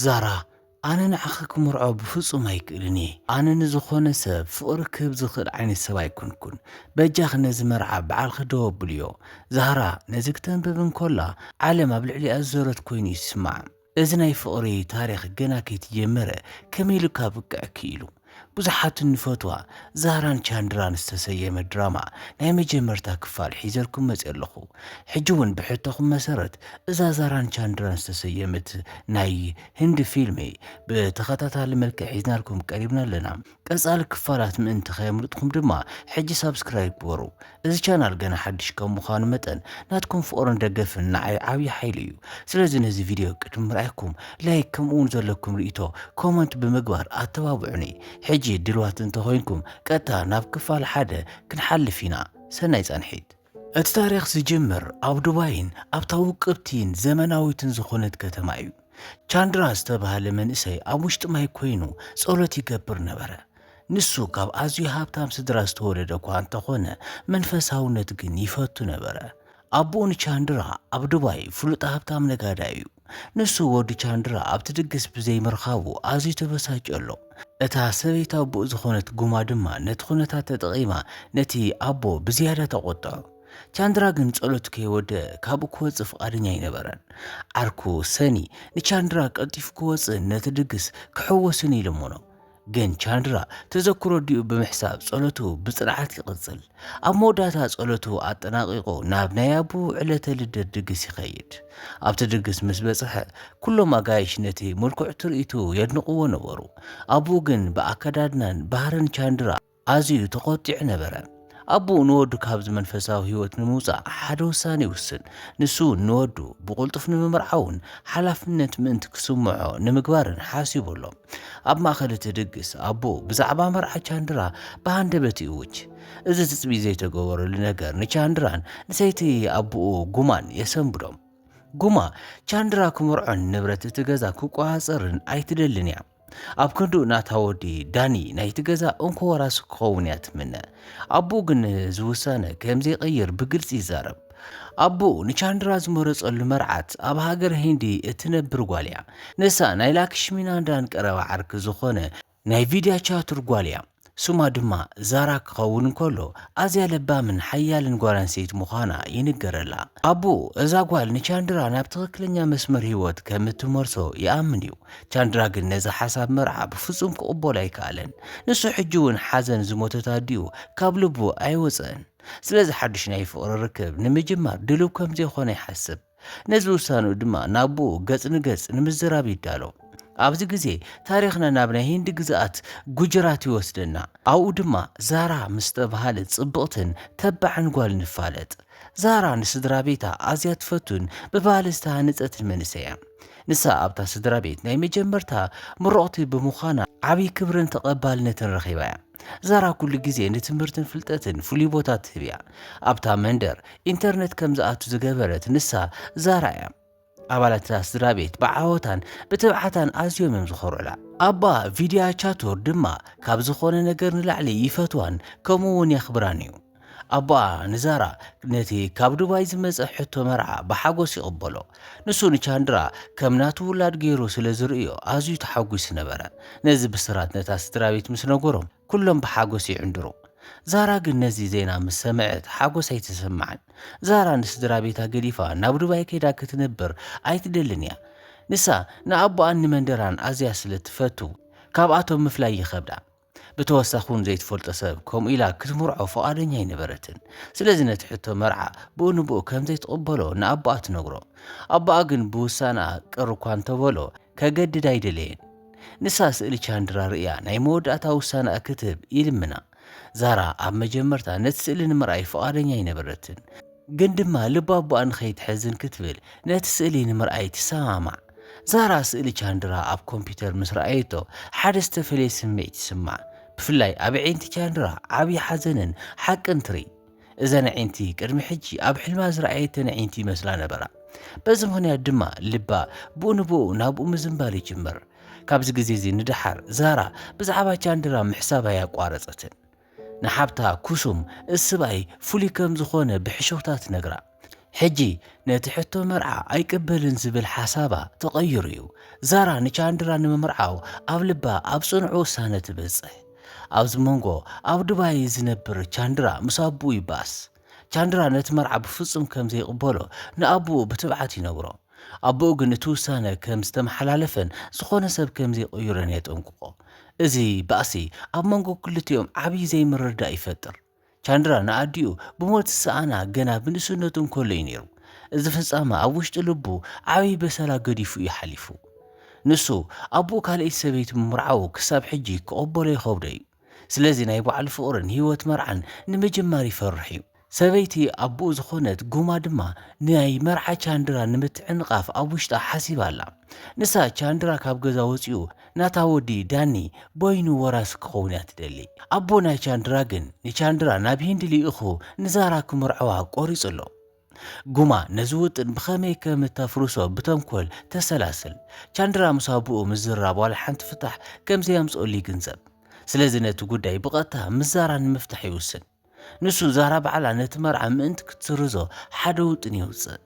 زارا أنا نعخك مرعب بفصو ما يكلني أنا نزخون سب فقركب زخر عين السواي كن بجاخ نزمرعى بعال خدوه بليو زهرا نزكتن ببن كلا عالم بالعلي أزورت كويني يسمع إذن فقري تاريخ جنا كيتجمره كميلو كابك أكيلو بزحات النفوتوا زهران چاندران استسيم الدراما ناي مجمرتا كفال حيزركم مزيلخو حجون بحطخم مسارت إذا زهران چاندران استسيمت ناي هند فيلمي بتخطاتا لملك حيزنا لكم قريبنا لنا قصال كفالات من تخيمرتكم دما حجي سابسكرايب بورو إذا چانال غنا حدش كم مخان متن ناتكم فورن دقفن ناي عاوي حيليو سلازن هزي فيديو كتم رأيكم لايك كم اونزلكم رئيتو كومنت بمقبار اتوابعني حجي دلوات انت هوينكم كتا ناب كفال حدا كنحلفينا سنة يزانحيد التاريخ سجمر أو دباين أبتاو قبتين زمناويتن زخونت كتمايو چاندرا استبهال من إساي أمشت ما يكوينو صولتي قبر نبرا نسو كاب أزيو هابتام سدراست ولد كوان تخونا منفساونت جن يفتو نبرا أبون چاندرا أب دباي فلوت هابتام نقادايو نسو ودو چاندرا أبتدقس بزي مرخاوو أزيو تبساج ألو اتا سبيتا أبو زخونت قوما دما نتخونتا تدغيما نتي أبو بزيادة تقطعو چاندرا ግን ጸሎት ከወደ ካብ ኮጽ ፍቃደኛ ይነበረን አርኩ ሰኒ ንቻንድራ ቀጥፍ ኮጽ ነትድግስ ክሕወስን ይልሙኖ ግን ቻንድራ ተዘክሮ ዲኡ በመሕሳብ ጸሎቱ ብጽናዓት ይቅጽል ኣብ ሞዳታ ጸሎቱ አጠናቂቆ ናብ ናያቡ ዕለተ ልደት ድግስ ይኸይድ ኣብቲ ድግስ ምስ በጽሐ ኩሎም አጋይሽ ነቲ መልክዕ ትርኢቱ የድንቅዎ ነበሩ አቡ ግን በአከዳድናን ባህርን ቻንድራ አዝዩ ተቆጢዕ ነበረ أبو نودو كابز منفساو هيوت نموزا حدا وساني وسن نسو نودو بقلطف نممرعون حلافنت منت كسمعو نمقبارن حاسيبو لهم أب ما خلت دقس أبو بزعبا مرعا چاندرا بهاندبتي وج إذا تسبي زيتا قوارو لنقر نچاندران نسيتي أبو قمان يسنبرم قما چاندرا كمرعون نبرت تقزا كوكوها صرن ايتدلنيا أب كندو ناتاودي داني نايتجزا أنكو وراسو كونيات منه أبو جن زوسانة كمزي غير بقلت يزارب أبو نشاندراز مرز المرعات أب هاجر هندي اتنبر غاليا نسا نايلاكش من عندان كروا عرك زخونة ناي فيديو شاتر غاليا سوما دما زاراك خون كله أزيا لبا من حيال نقولان سيت مخانا ينقرلا أبو إذا قال نشاندرا نبتغك لنيا مسمر هيوت كمتمرسو يأمنيو چاندرا قل نزا حساب مرعا بفزوم كأبو لايكالن نسو حجون حزن زموتتا ديو كابلبو أيوزن سلاز حدش نايفور الركب نمجمار دلوب كمزي خوني حسب نزلو سانو دما نابو قز نقز نمزرابي دالو أبز جزء تاريخنا نابنا هند جزءات جوجراتي وسدنا أو دما زارا مستبهالت صبغتن تبعن قال نفالت زارا نسدرابيتا أزيات فتون ببالستها نزأت المنسية نساء أبتا سدرابيت نايمي جمرتا مرقطي بمخانا عبي كبرن تقبالنتن رخيبايا زارا كل جزء نتمرتن فلتاتن فوليبوتات تبيع أبتا مندر إنترنت كمزاتو زجبرت نساء زارا أبالات سدرابيت بعوتان بتبعتان أزيو ممزخورلا أبا فيديو چاتور دما كابزخون نقرن لعلي يفتوان كمون يخبرانيو أبا نزارا نتي كابدو بايز مزحتو مرعا بحاقوس يقبلو نسو نچاندرا كمناتو ولاد جيرو سلزرئيو أزيو تحاقوس نبرا نزي بسرات نتا سدرابيت مسنقورم كلهم بحاقوس يعندرو زارا قل نزي زينا مسمعت حاقوس يتسمعن زارا نسدرابيتا قليفا نابدو باي كيدا كتنبر ايتدلنيا نسا نأبو أن مندران أزياس لتفتو كابعاتو مفلاي يخبدا بتوسخون زيت فولت سب كوم إلا كتمرعو فقادن ينبرتن سلازنا تحتو مرعا بونو بو كم زيت قبلو نأبو أتنقرو أبو أغن بوسانا كروكوان تبولو كقد دايدلين نسا سئلي چاندرا رئيا نايمود أتاوسانا أكتب إلمنا زارا أب مجمرتا نتسئلن مرعي فقادن ينبرتن قندما لبابو أن خيت حزن كتبل نتسئلين مرعي تسامع زارا سئلي چاندرا أب كمبيوتر مسرعيتو حدث تفلي سميت سمع بفلاي أبي عينتي چاندرا أبي حزنن حق انتري إذا نعينتي كرمي حجي أب حلما زرعيتنا عينتي مسلانا برا بزم هنا دما لبا بو نابو مزنبالي جمر كابز جزيزي ندحر زارا بزعبا چاندرا محسابها يقوارزتن نحبتا كوسوم السباي فولي كم زخونة بحشوتات نقرا ሕጂ ነቲ ሕቶ መርዓ ኣይቅበልን ዝብል ሓሳባ ተቐይሩ እዩ። ዛራ ንቻንድራ ንምምርዓው ኣብ ልባ ኣብ ጽኑዕ ውሳነ ትበጽሕ። ኣብዚ መንጎ ኣብ ዱባይ ዝነብር ቻንድራ ምስ ኣቡኡ ይባስ። ቻንድራ ነቲ መርዓ ብፍጹም ከም ዘይቕበሎ ንኣቡኡ ብትብዓት ይነግሮ። ኣቡኡ ግን እቲ ውሳነ ከም ዝተመሓላለፈን ዝኾነ ሰብ ከም ዘይቕይሮን የጠንቅቆ። እዚ ባእሲ ኣብ መንጎ ክልቲኦም ዓብዪ ዘይምርዳእ ይፈጥር። ቻንድራ ንኣዲኡ ብሞት ዝሰኣና ገና ብንእስነቱ እንከሎ እዩ ነይሩ። እዚ ፍጻመ ኣብ ውሽጢ ልቡ ዓብዪ በሰላ ገዲፉ እዩ ሓሊፉ። ንሱ ኣቡኡ ካልአይቲ ሰበይቲ ምምርዓው ክሳብ ሕጂ ክቕበሎ ይኸብዶ እዩ። ስለዚ ናይ ባዕሉ ፍቕርን ህይወት መርዓን ንምጅማር ይፈርሕ እዩ። ሰበይቲ ኣቡኡ ዝኾነት ጉማ ድማ ናይ መርዓ ቻንድራ ንምትዕንቃፍ ኣብ ውሽጣ ሓሲባ ኣላ። ንሳ ቻንድራ ካብ ገዛ ወፂኡ ናታ ወዲ ዳኒ ቦይኑ ወራስ ክኸውን እያ ትደሊ። ኣቦ ናይ ቻንድራ ግን ንቻንድራ ናብ ሂንዲ ልኢኹ ንዛራ ክምርዐዋ ቆሪጹ ኣሎ። ጉማ ነዚ ውጥን ብኸመይ ከም እተፍርሶ ብተንኮል ተሰላስል። ቻንድራ ምስ ኣቡኡ ምዝራብ ዋላ ሓንቲ ፍታሕ ከም ዘየምጽአሉ ይግንዘብ። ስለዚ ነቲ ጉዳይ ብቐጥታ ምስ ዛራ ንምፍታሕ ይውስን። ንሱ ዛራ በዓላ ነቲ መርዓ ምእንቲ ክትስርዞ ሓደ ውጥን ይውፅእ።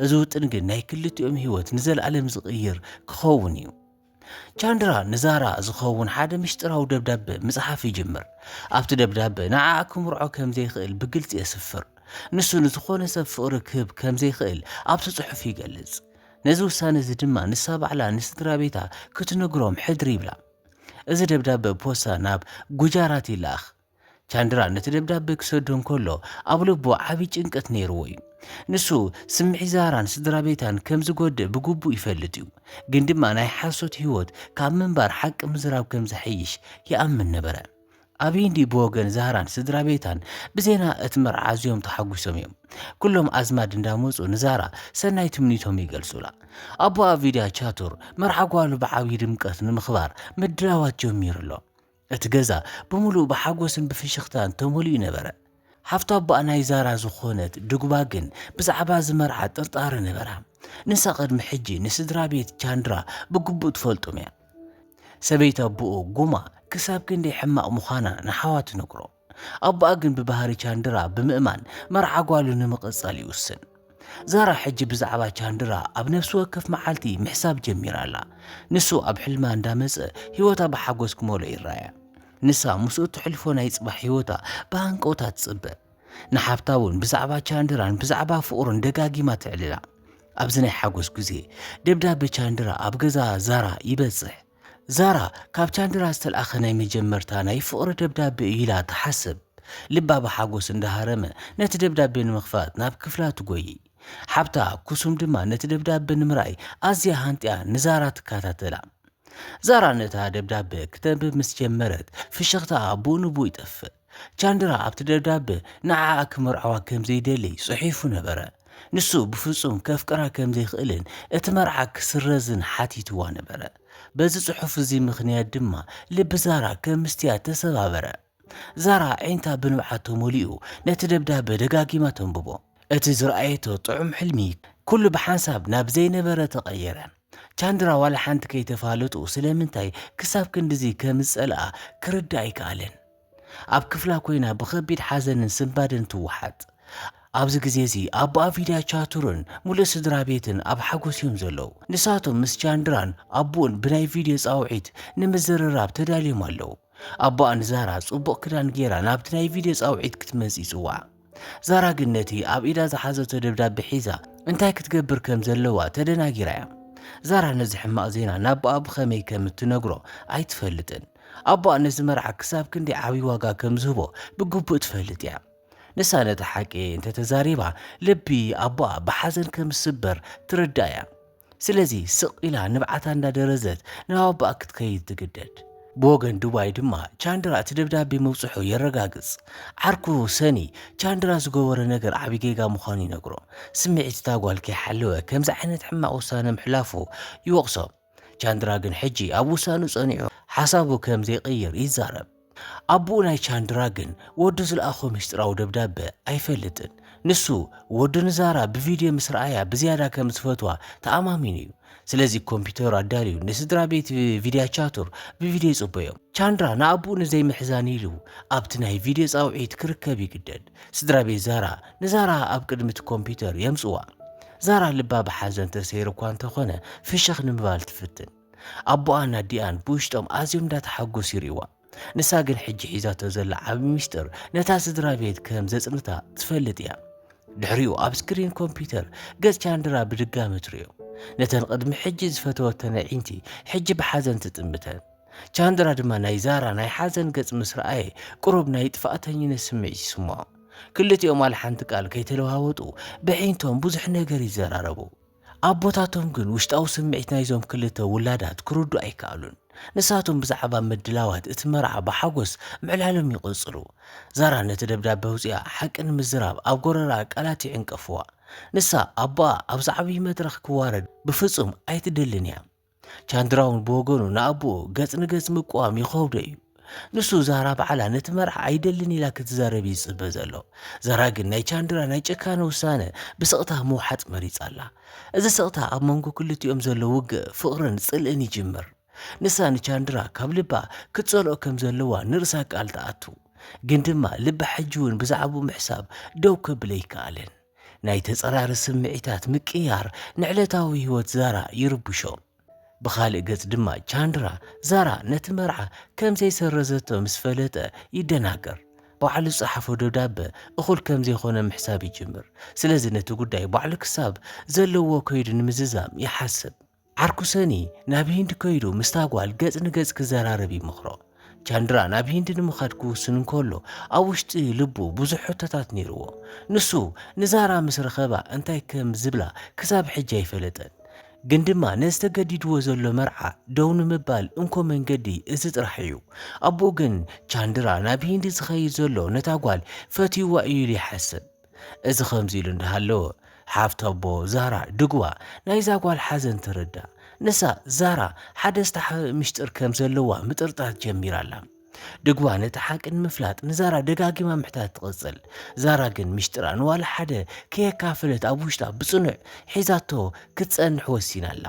እዚ ውጥን ግን ናይ ክልቲኦም ህይወት ንዘለኣለም ዝቕይር ክኸውን እዩ። ቻንድራ ንዛራ ዝኸውን ሓደ ምስጢራዊ ደብዳቤ ምጽሓፍ ይጅምር። ኣብቲ ደብዳቤ ንዓዓ ክምርዖ ከም ዘይኽእል ብግልፂ የስፍር። ንሱ ንዝኾነ ሰብ ፍቕሪ ክህብ ከም ዘይኽእል ኣብቲ ጽሑፍ ይገልጽ። ነዚ ውሳነ እዚ ድማ ንሳ ባዕላ ንስድራ ቤታ ክትነግሮም ሕድሪ ይብላ። እዚ ደብዳቤ ፖስታ ናብ ጉጃራት ይለኣኽ። ቻንድራ ነቲ ደብዳቤ ክሰዶ እንከሎ ኣብ ልቡ ዓብዪ ጭንቀት ነይርዎ እዩ። ንሱ ስምዒ ዛራን ስድራ ቤታን ከም ዝጎድእ ብግቡእ ይፈልጥ እዩ። ግን ድማ ናይ ሓሶት ህይወት ካብ ምንባር ሓቂ ምዝራብ ከም ዘሐይሽ ይኣምን ነበረ። ኣብ ሂንዲ ብወገን ዛራን ስድራ ቤታን ብዜና እቲ መርዓ ኣዝዮም ተሓጒሶም እዮም። ኩሎም ኣዝማድ እንዳመፁ ንዛራ ሰናይ ትምኒቶም ይገልጹላ። ኣቦ ኣብ ቪድያ ቻቱር መርዓ ጓሉ ብዓብዪ ድምቀት ንምኽባር ምድላዋት ጀሚሩ ኣሎ። እቲ ገዛ ብምሉእ ብሓጎስን ብፍሽኽታን ተመሊኡ ነበረ። ሓፍቶ ኣቦኣ ናይ ዛራ ዝኾነት ድጉባ ግን ብዛዕባ ዝመርዓ ጥርጣሪ ነበራ። ንሳ ቅድሚ ሕጂ ንስድራ ቤት ቻንድራ ብግቡእ ትፈልጦም እያ። ሰበይቲ ኣቦኡ ጉማ ክሳብ ክንደይ ሕማቕ ምዃና ንሓዋ ትነግሮ። ኣቦኣ ግን ብባህሪ ቻንድራ ብምእማን መርዓ ጓሉ ንምቕጻል ይውስን። ዛራ ሕጂ ብዛዕባ ቻንድራ ኣብ ነፍሲ ወከፍ መዓልቲ ምሕሳብ ጀሚራ ኣላ። ንሱ ኣብ ሕልማ እንዳመፀ ህይወታ ብሓጎስ ክመልኦ ይረኣያ። ንሳ ምስኡ ትሕልፎ ናይ ጽባሕ ህይወታ ብሃንቀውታ ትጽበ። ንሓፍታ እውን ብዛዕባ ቻንድራን ብዛዕባ ፍቕሩን ደጋጊማ ትዕልላ። ኣብዚ ናይ ሓጎስ ግዜ ደብዳቤ ቻንድራ ኣብ ገዛ ዛራ ይበጽሕ። ዛራ ካብ ቻንድራ ዝተለኣኸ ናይ መጀመርታ ናይ ፍቕሪ ደብዳቤ ኢላ ትሓስብ። ልባ ብሓጎስ እንዳሃረመ ነቲ ደብዳቤ ንምኽፋት ናብ ክፍላ ትጎይ። ሓብታ ኩሱም ድማ ነቲ ደብዳቤ ንምርኣይ ኣዝያ ሃንጢያ ንዛራ ትከታተላ። ዛራ ነታ ደብዳቤ ክተንብብ ምስ ጀመረት ፍሽኽታ ኣቡኡ ንቡኡ ይጠፍእ። ቻንድራ ኣብቲ ደብዳቤ ንዓዓ ክምርዓዋ ከም ዘይደሊ ጽሒፉ ነበረ። ንሱ ብፍጹም ከፍቅራ ከም ዘይኽእልን እቲ መርዓ ክስረዝን ሓቲትዋ ነበረ። በዚ ጽሑፍ እዚ ምኽንያት ድማ ልቢ ዛራ ከም ምስትያ ተሰባበረ። ዛራ ዒንታ ብንብዓት ተመሊኡ ነቲ ደብዳቤ ደጋጊማ ተንብቦ። እቲ ዝረኣየቶ ጥዑም ሕልሚ ኩሉ ብሓንሳብ ናብ ዘይነበረ ተቐየረ። ቻንድራ ዋላ ሓንቲ ከይተፋለጡ ስለምንታይ ክሳብ ክንዲዚ ከም ዝጸልኣ ክርዳእ ኣይከኣለን። ኣብ ክፍላ ኮይና ብኸቢድ ሓዘንን ስንባድን ትወሓጥ። ኣብዚ ግዜ እዚ ኣቦኣ ቪድያ ቻቱርን ሙሉእ ስድራ ቤትን ኣብ ሓጎስ እዮም ዘለዉ። ንሳቶም ምስ ቻንድራን ኣቦኡን ብናይ ቪድዮ ጻውዒት ንምዝርራብ ተዳልዮም ኣለዉ። ኣቦኣ ንዛራ ጽቡቕ ክዳን ጌራ ናብቲ ናይ ቪድዮ ጻውዒት ክትመጽ ይጽዋዕ። ዛራ ግን ነቲ ኣብ ኢዳ ዝሓዘቶ ደብዳቤ ሒዛ እንታይ ክትገብር ከም ዘለዋ ተደናጊራ እያ። ዛራ ነዚ ሕማቕ ዜና ናብኣ ብኸመይ ከም እትነግሮ ኣይትፈልጥን። ኣቦኣ ነዚ መርዓ ክሳብ ክንደይ ዓብዪ ዋጋ ከም ዝህቦ ብግቡእ ትፈልጥ እያ። ንሳ ነቲ ሓቂ እንተተዛሪባ ልቢ ኣቦኣ ብሓዘን ከም ዝስበር ትርዳእ እያ። ስለዚ ስቕ ኢላ ንብዓታ እንዳደረዘት ናብ ኣቦኣ ክትከይድ ትግደድ። ብወገን ዱባይ ድማ ቻንድራ እቲ ደብዳቤ መውፅሑ የረጋግጽ። ዓርኩ ሰኒ ቻንድራ ዝገበረ ነገር ዓብዪ ጌጋ ምዃኑ ይነግሮ። ስምዒት እታ ጓል ከይሓለወ ከምዚ ዓይነት ሕማቕ ውሳነ ምሕላፉ ይወቕሶ። ቻንድራ ግን ሕጂ ኣብ ውሳኑ ጸኒዑ ሓሳቡ ከም ዘይቕይር ይዛረብ። ኣቦኡ ናይ ቻንድራ ግን ወዱ ዝለኣኾ ምስጢራዊ ደብዳቤ ኣይፈልጥን። ንሱ ወዱ ንዛራ ብቪድዮ ምስ ረኣያ ብዝያዳ ከም ዝፈትዋ ተኣማሚኑ እዩ። ስለዚ ኮምፒዩተር ኣዳልዩ ንስድራ ቤት ቪድዮ ቻቱር ብቪድዮ ይጽበዮም። ቻንድራ ንኣቡኡ ንዘይምሕዛን ኢሉ ኣብቲ ናይ ቪድዮ ጻውዒት ክርከብ ይግደድ። ስድራ ቤት ዛራ ንዛራ ኣብ ቅድሚት ኮምፒዩተር የምጽዋ። ዛራ ልባ ብሓዘን ተሰይሩ እኳ እንተኾነ ፍሽኽ ንምባል ትፍትን። ኣቦኣን ኣዲኣን ብውሽጦም ኣዝዮም እንዳተሓጎሱ ይርእዋ። ንሳ ግን ሕጂ ሒዛቶ ዘላ ዓብዪ ምስጢር ነታ ስድራ ቤት ከም ዘጽንታ ትፈልጥ እያ። ድሕሪኡ ኣብ ስክሪን ኮምፒዩተር ገጽ ቻንድራ ብድጋሚ ትርእዮ። ነተን ቅድሚ ሕጂ ዝፈተወተን ኣዒንቲ ሕጂ ብሓዘን ትጥምተን። ቻንድራ ድማ ናይ ዛራ ናይ ሓዘን ገጽ ምስ ረኣየ ቁሩብ ናይ ጥፋእተኝነት ስምዒት ይስምዖ። ክልቲኦም ዋላ ሓንቲ ቃል ከይተለዋወጡ ብዒንቶም ብዙሕ ነገር ይዘራረቡ። ኣቦታቶም ግን ውሽጣዊ ስምዒት ናይዞም ክልተ ውላዳት ክርዱ ኣይከኣሉን። ንሳቶም ብዛዕባ ምድላዋት እቲ መርዓ ብሓጎስ ምዕላሎም ይቕጽሉ። ዛራ ነቲ ደብዳቤ ውፅኣ ሓቂ ንምዝራብ ኣብ ጎረራ ቃላት ይዕንቀፍዋ። ንሳ ኣቦኣ ኣብዚ ዓብዪ መድረኽ ክዋረድ ብፍጹም ኣይትደልን እያ። ቻንድራ እውን ብወገኑ ንኣቦኡ ገጽ ንገጽ ምቁዋም ይኸብዶ እዩ። ንሱ ዛራ በዓላ ነቲ መርዓ ኣይደልን ኢላ ክትዛረብ ይጽበ ዘሎ። ዛራ ግን ናይ ቻንድራ ናይ ጭካነ ውሳነ ብስቕታ ምውሓጥ መሪጻ ኣላ። እዚ ስቕታ ኣብ መንጎ ክልቲኦም ዘሎ ውግእ ፍቕርን ጽልእን ይጅምር። ንሳ ንቻንድራ ካብ ልባ ክትጸልኦ ከም ዘለዋ ንርእሳ ቃል ተኣቱ። ግን ድማ ልባ ሕጂ እውን ብዛዕባኡ ምሕሳብ ደው ከብለ ኣይከኣልን። ናይ ተጸራሪ ስምዒታት ምቅያር ንዕለታዊ ህይወት ዛራ ይርብሾ። ብኻልእ ገጽ ድማ ቻንድራ ዛራ ነቲ መርዓ ከም ዘይሰረዘቶ ምስ ፈለጠ ይደናገር። ባዕሉ ዝጸሓፎ ደብዳቤ እኹል ከም ዘይኾነ ምሕሳብ ይጅምር። ስለዚ ነቲ ጉዳይ ባዕሉ ክሳብ ዘለዎ ከይዱ ንምዝዛም ይሓስብ። ዓርኩሰኒ ናብ ሂንዲ ከይዱ ምስታ ጓል ገጽ ንገጽ ክዘራረብ ይምኽሮ። ቻንድራ ናብ ሂንዲ ንምኻድ ክውስን እንከሎ ኣብ ውሽጢ ልቡ ብዙሕ ሕቶታት ነይርዎ። ንሱ ንዛራ ምስ ረኸባ እንታይ ከም ዝብላ ክሳብ ሕጂ ኣይፈለጠን። ግን ድማ ነዝተገዲድዎ ዘሎ መርዓ ደው ንምባል እንኮ መንገዲ እዚ ጥራሕ እዩ። ኣቦኡ ግን ቻንድራ ናብ ሂንዲ ዝኸይድ ዘሎ ነታ ጓል ፈትይዋ እዩ ኢሉ ይሓስብ። እዚ ከምዚ ኢሉ እንዳሃለወ ሓፍቲ ኣቦ ዛራ ድግዋ ናይዛ ጓል ሓዘን ትርዳ። ንሳ ዛራ ሓደ ዝተሓበ ምስጢር ከም ዘለዋ ምጥርጣር ጀሚራ ኣላ። ድግዋ ነቲ ሓቂ ንምፍላጥ ንዛራ ደጋጊማ ምሕታት ትቕጽል። ዛራ ግን ምስጢራ ንዋላ ሓደ ከየካፍለት ኣብ ውሽጣ ብጽኑዕ ሒዛቶ ክትጸንሕ ወሲና ኣላ።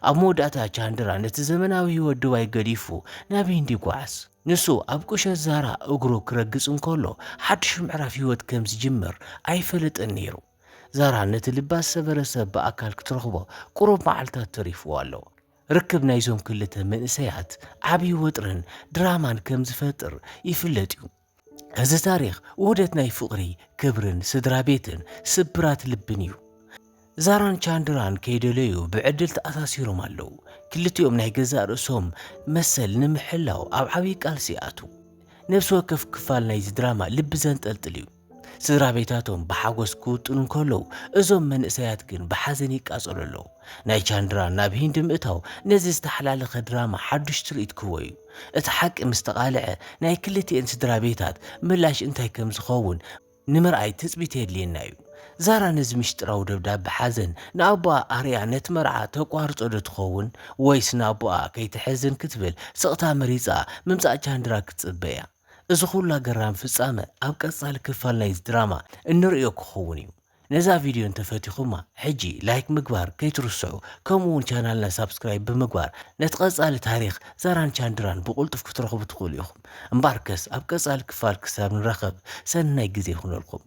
ኣብ መወዳእታ ቻንድራ ነቲ ዘመናዊ ህይወት ድባይ ገዲፉ ናብ ሂንዲ ይጓዓዝ። ንሱ ኣብ ቁሸት ዛራ እግሩ ክረግጽ እንከሎ ሓድሽ ምዕራፍ ህይወት ከም ዝጅምር ኣይፈለጥን ነይሩ። ዛራ ነቲ ልባ ዝሰበረ ሰብ ብኣካል ክትረኽቦ ቁሩብ መዓልታት ተሪፍዎ ኣሎ። ርክብ ናይዞም ክልተ መንእሰያት ዓብዪ ወጥርን ድራማን ከም ዝፈጥር ይፍለጥ እዩ። እዚ ታሪኽ ውህደት ናይ ፍቕሪ፣ ክብርን፣ ስድራ ቤትን ስብራት ልብን እዩ። ዛራን ቻንድራን ከይደለዩ ብዕድል ተኣሳሲሮም ኣለዉ። ክልቲኦም ናይ ገዛእ ርእሶም መሰል ንምሕላው ኣብ ዓብዪ ቃልሲ ይኣቱ። ነብሲ ወከፍ ክፋል ናይዚ ድራማ ልቢ ዘንጠልጥል እዩ። ስድራ ቤታቶም ብሓጎስ ክውጥኑ እንከለዉ እዞም መንእሰያት ግን ብሓዘን ይቃጸሉ ኣለዉ። ናይ ቻንድራ ናብ ሂንዲ ምእታው ነዚ ዝተሓላለኸ ድራማ ሓዱሽ ትርኢት ክህቦ እዩ። እቲ ሓቂ ምስ ተቓልዐ ናይ ክልቲአን ስድራ ቤታት ምላሽ እንታይ ከም ዝኸውን ንምርኣይ ትጽቢት የድልየና እዩ። ዛራ ነዚ ምስጢራዊ ደብዳቤ ሓዘን ንኣቦኣ ኣርያ ነቲ መርዓ ተቋርጾ ዶ ትኸውን ወይስ ንኣቦኣ ከይትሕዝን ክትብል ስቕታ መሪፃ ምምጻእ ቻንድራ ክትጽበ እያ? እዚ ኩሉ ገራም ፍጻመ ኣብ ቀጻሊ ክፋል ናይዚ ድራማ እንሪኦ ክኸውን እዩ። ነዛ ቪድዮ እንተፈቲኹማ ሕጂ ላይክ ምግባር ከይትርስዑ፣ ከምኡውን ቻናልና ሳብስክራይብ ብምግባር ነቲ ቀጻሊ ታሪኽ ዛራን ቻንድራን ብቁልጡፍ ክትረኽቡ ትኽእሉ ኢኹም። እምበኣርከስ ኣብ ቀጻሊ ክፋል ክሳብ ንረኸብ ሰናይ ግዜ ይኹነልኩም።